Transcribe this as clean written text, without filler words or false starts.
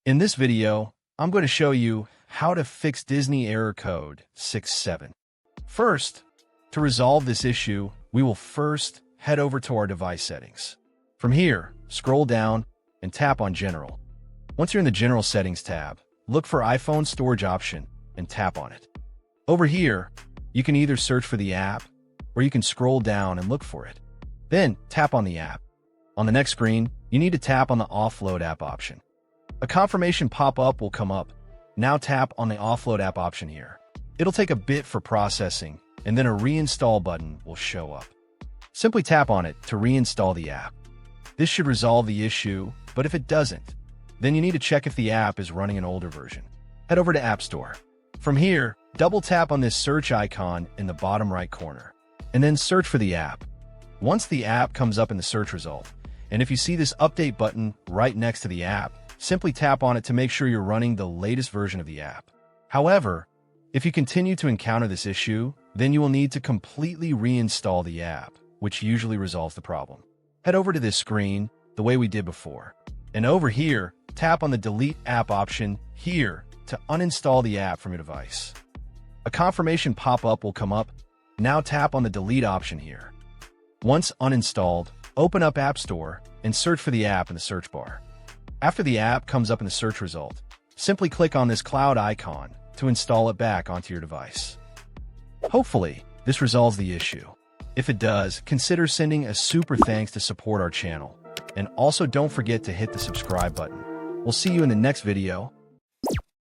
In this video, I'm going to show you how to fix Disney error code 67. First, to resolve this issue, we will first head over to our device settings. From here, scroll down and tap on General. Once you're in the General Settings tab, look for iPhone Storage option and tap on it. Over here, you can either search for the app or you can scroll down and look for it. Then tap on the app. On the next screen, you need to tap on the Offload app option. A confirmation pop-up will come up. Now tap on the Offload app option here. It'll take a bit for processing, and then a reinstall button will show up. Simply tap on it to reinstall the app. This should resolve the issue, but if it doesn't, then you need to check if the app is running an older version. Head over to App Store. From here, double tap on this search icon in the bottom right corner, and then search for the app. Once the app comes up in the search result, and if you see this update button right next to the app, simply tap on it to make sure you're running the latest version of the app. However, if you continue to encounter this issue, then you will need to completely reinstall the app, which usually resolves the problem. Head over to this screen the way we did before, and over here, tap on the Delete App option here to uninstall the app from your device. A confirmation pop-up will come up. Now tap on the Delete option here. Once uninstalled, open up App Store and search for the app in the search bar. After the app comes up in the search result, simply click on this cloud icon to install it back onto your device. Hopefully, this resolves the issue. If it does, consider sending a super thanks to support our channel. And also don't forget to hit the subscribe button. We'll see you in the next video.